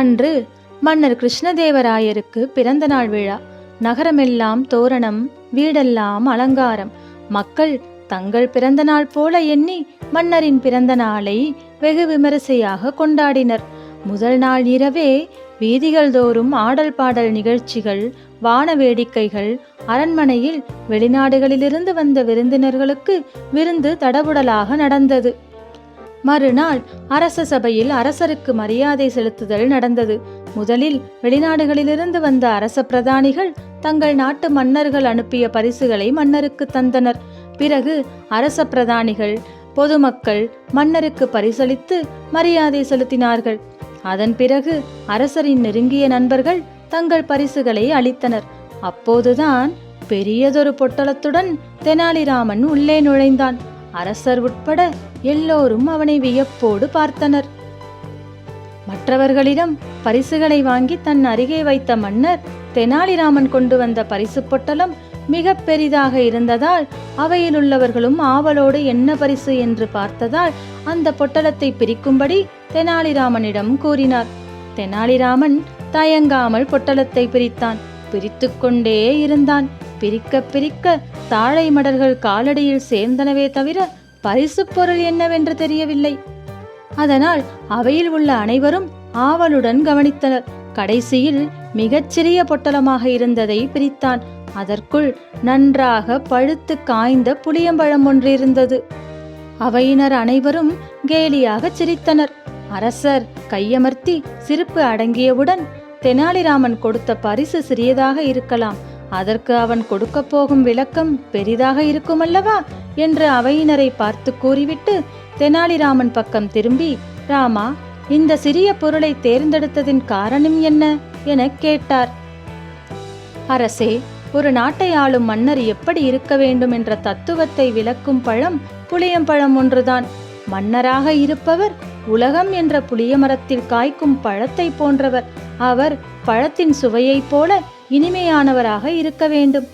அன்று மன்னர் கிருஷ்ணதேவராயருக்கு பிறந்த நாள் விழா. நகரமெல்லாம் தோரணம், வீடெல்லாம் அலங்காரம். மக்கள் தங்கள் பிறந்த நாள் போல எண்ணி மன்னரின் பிறந்த நாளை வெகு விமரிசையாக கொண்டாடினர். முதல் நாள் இரவே வீதிகள் தோறும் ஆடல் பாடல் நிகழ்ச்சிகள், வான வேடிக்கைகள். அரண்மனையில் வெளிநாடுகளிலிருந்து வந்த விருந்தினர்களுக்கு விருந்து தடபுடலாக நடந்தது. மறுநாள் அரச சபையில் அரசருக்கு மரியாதை செலுத்துதல் நடந்தது. முதலில் வெளிநாடுகளிலிருந்து வந்த அரச பிரதானிகள் தங்கள் நாட்டு மன்னர்கள் அனுப்பிய பரிசுகளை மன்னருக்கு தந்தனர். பிறகு அரச பிரதானிகள், பொதுமக்கள் மன்னருக்கு பரிசளித்து மரியாதை செலுத்தினார்கள். அதன் பிறகு அரசரின் நெருங்கிய நண்பர்கள் தங்கள் பரிசுகளை அளித்தனர். அப்போதுதான் பெரியதொரு பொட்டலத்துடன் தெனாலிராமன் உள்ளே நுழைந்தான். அரசர் உட்பட எல்லோரும் அவனை வியப்போடு பார்த்தனர். மற்றவர்களிடம் பரிசுகளை வாங்கி தன் அருகே வைத்த மன்னர் தெனாலிராமன் கொண்டு வந்த பரிசு பொட்டலம் மிக பெரிதாக இருந்ததால் அவையில் உள்ளவர்களும் ஆவலோடு என்ன பரிசு என்று பார்த்ததால் அந்த பொட்டலத்தை பிரிக்கும்படி தெனாலிராமனிடம் கூறினார். தெனாலிராமன் தயங்காமல் பொட்டலத்தை பிரித்தான். பிரித்து கொண்டே இருந்தான். பிரிக்க பிரிக்க தாழை மடல்கள் காலடியில் சேர்ந்தனவே தவிர பரிசு பொருள் என்னவென்று தெரியவில்லை. அதனால் அவையில் உள்ள அனைவரும் ஆவலுடன் கவனித்தனர். கடைசியில் மிகச்சிறிய பொட்டலமாக இருந்ததை பிரித்தான். அதற்குள் நன்றாக பழுத்து காய்ந்த புளியம்பழம் ஒன்று இருந்தது. அவையினர் அனைவரும் கேலியாக சிரித்தனர். அரசர் கையமர்த்தி சிரிப்பு அடங்கியவுடன், தெனாலிராமன் கொடுத்த பரிசு சிறியதாக இருக்கலாம், அதற்கு அவன் கொடுக்க போகும் விளக்கம் பெரிதாக இருக்குமல்லவா என்று அவையினரை பார்த்து கூறிவிட்டு தெனாலிராமன் பக்கம் திரும்பி, ராமா, இந்த சிறிய பொருளை தேர்ந்தெடுத்ததின் காரணம் என்ன என கேட்டார். அரசே, ஒரு நாட்டை ஆளும் மன்னர் எப்படி இருக்க வேண்டும் என்ற தத்துவத்தை விளக்கும் பழம் புளியம்பழம் ஒன்றுதான். மன்னராக இருப்பவர் உலகம் என்ற புளிய மரத்தில் காய்க்கும் பழத்தை போன்றவர். அவர் பழத்தின் சுவையைப் போல இனிமையானவராக இருக்க வேண்டும்.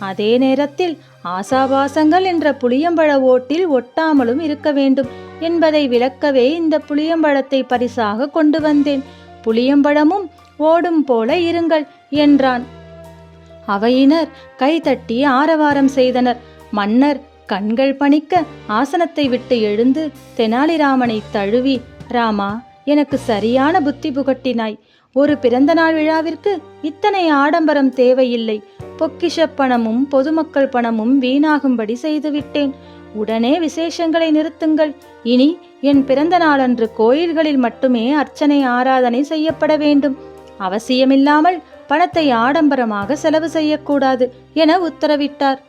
அதே நேரத்தில் ஆசாபாசங்கள் என்ற புளியம்பழ ஓட்டில் ஒட்டாமலும் இருக்க வேண்டும் என்பதை விளக்கவே இந்த புளியம்பழத்தை பரிசாக கொண்டு வந்தேன். புளியம்பழமும் ஓடும் போல இருங்கள் என்றான். அவையினர் கைதட்டி ஆரவாரம் செய்தனர். மன்னர் கண்கள் பணிக்க ஆசனத்தை விட்டு எழுந்து தெனாலிராமனை தழுவி, ராமா, எனக்கு சரியான புத்தி புகட்டினாய். ஒரு பிறந்த நாள் விழாவிற்கு இத்தனை ஆடம்பரம் தேவையில்லை. பொக்கிஷ பணமும் பொதுமக்கள் பணமும் வீணாகும்படி செய்துவிட்டேன். உடனே விசேஷங்களை நிறுத்துங்கள். இனி என் பிறந்த நாளன்று கோயில்களில் மட்டுமே அர்ச்சனை ஆராதனை செய்யப்பட வேண்டும். அவசியமில்லாமல் பணத்தை ஆடம்பரமாக செலவு செய்யக்கூடாது என உத்தரவிட்டார்.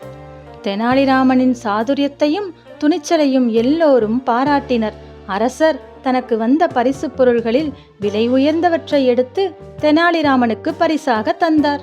தெனாலிராமனின் சாதுரியத்தையும் துணிச்சலையும் எல்லோரும் பாராட்டினர். அரசர் தனக்கு வந்த பரிசு பொருள்களில் விலை உயர்ந்தவற்றை எடுத்து தெனாலிராமனுக்கு பரிசாக தந்தார்.